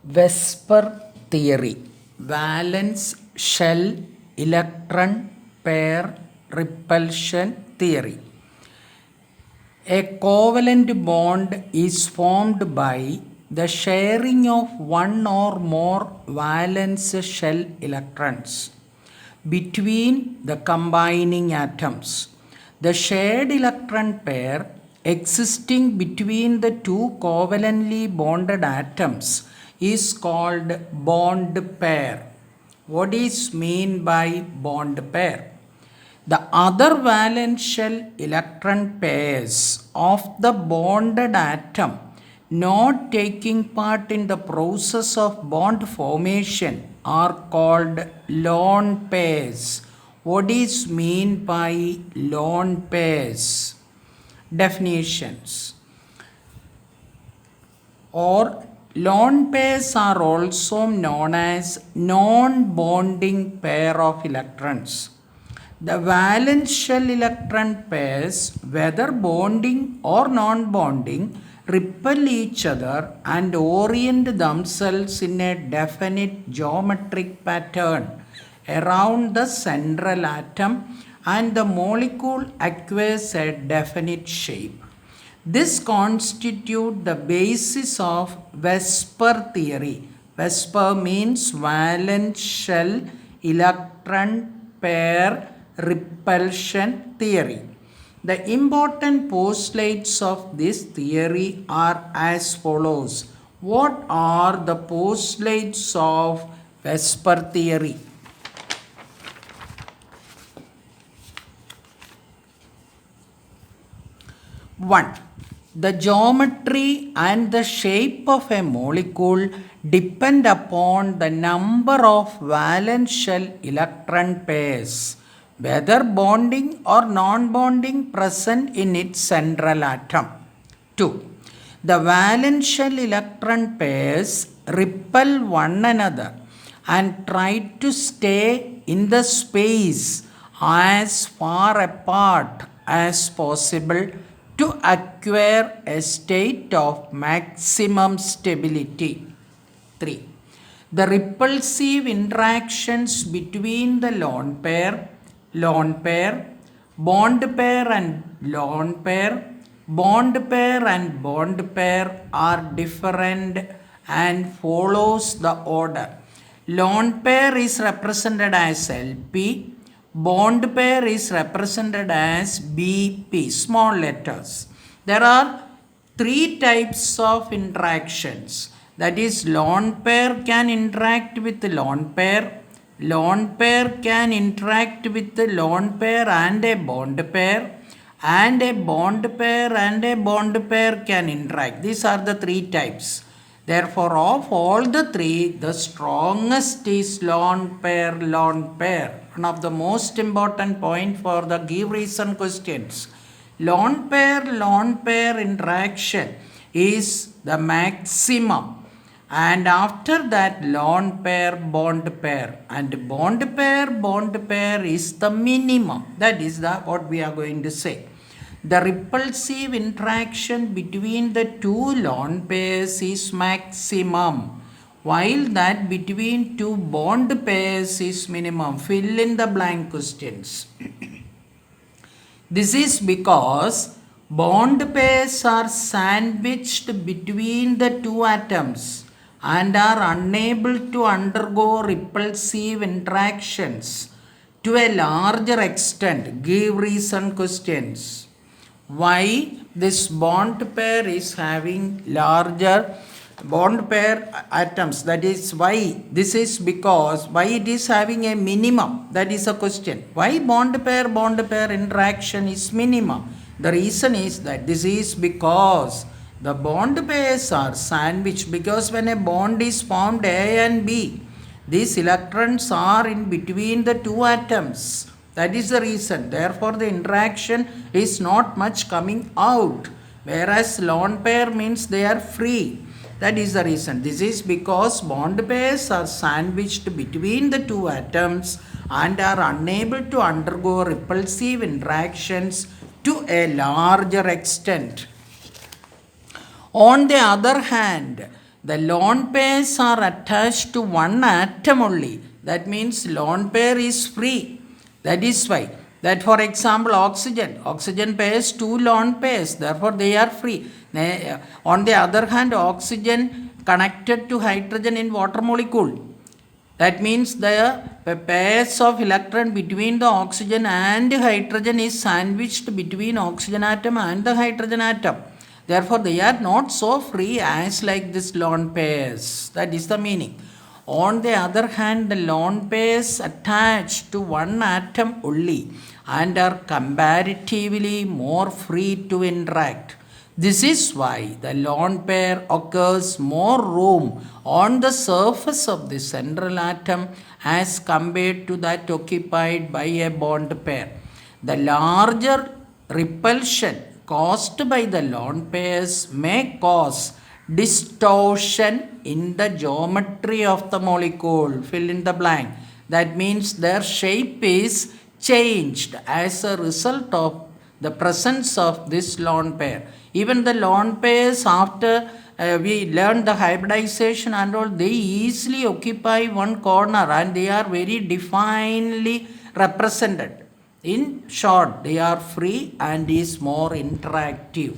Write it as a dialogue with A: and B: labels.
A: Vesper theory, valence shell electron pair repulsion theory. A covalent bond is formed by the sharing of one or more valence shell electrons between the combining atoms. The shared electron pair existing between the two covalently bonded atoms is called bond pair. What is mean by bond pair? The other valence shell electron pairs of the bonded atom not taking part in the process of bond formation are called lone pairs. What is mean by lone pairs? Definitions. Or lone pairs are also known as non-bonding pair of electrons. The valence shell electron pairs, whether bonding or non-bonding, repel each other and orient themselves in a definite geometric pattern around the central atom, and the molecule acquires a definite shape. This constitutes the basis of Vesper theory. Vesper means valence shell electron pair repulsion theory. The important postulates of this theory are as follows. What are the postulates of Vesper theory? One, the geometry and the shape of a molecule depend upon the number of valence shell electron pairs, whether bonding or non-bonding, present in its central atom. 2. The valence shell electron pairs repel one another and try to stay in the space as far apart as possible to acquire a state of maximum stability. 3. The repulsive interactions between the lone pair, bond pair and lone pair, bond pair and bond pair are different and follows the order. Lone pair is represented as LP, bond pair is represented as BP, small letters. There are three types of interactions. That is, lone pair can interact with lone pair can interact with the lone pair and a bond pair, and a bond pair and a bond pair can interact. These are the three types. Therefore, of all the three, the strongest is lone pair. One of the most important point for the give reason questions. Lone pair interaction is the maximum. And after that, lone pair, bond pair, and bond pair is the minimum. That is what we are going to say. The repulsive interaction between the two lone pairs is maximum, while that between two bond pairs is minimum. Fill in the blank questions. This is because bond pairs are sandwiched between the two atoms and are unable to undergo repulsive interactions to a larger extent. Give reason questions. Why this bond pair is having larger bond pair atoms? That is why. This is because why it is having a minimum. That is a question. Why bond pair interaction is minimum? The reason is that this is because the bond pairs are sandwiched, because when a bond is formed A and B, these electrons are in between the two atoms. That is the reason. Therefore, the interaction is not much coming out. Whereas lone pair means they are free. That is the reason. This is because bond pairs are sandwiched between the two atoms and are unable to undergo repulsive interactions to a larger extent. On the other hand, The lone pairs are attached to one atom only. That means lone pair is free. That is why. That for example oxygen pairs two lone pairs, therefore they are free. On the other hand, oxygen connected to hydrogen in water molecule. That means the pairs of electron between the oxygen and hydrogen is sandwiched between oxygen atom and the hydrogen atom. Therefore, they are not so free as like this lone pairs. That is the meaning. On the other hand, the lone pairs attach to one atom only and are comparatively more free to interact. This is why the lone pair occurs more room on the surface of the central atom as compared to that occupied by a bond pair. The larger repulsion caused by the lone pairs may cause distortion in the geometry of the molecule. Fill in the blank. That means their shape is changed as a result of the presence of this lone pair. Even the lone pairs, after we learn the hybridization and all, they easily occupy one corner and they are very definely represented. In short, they are free and is more interactive.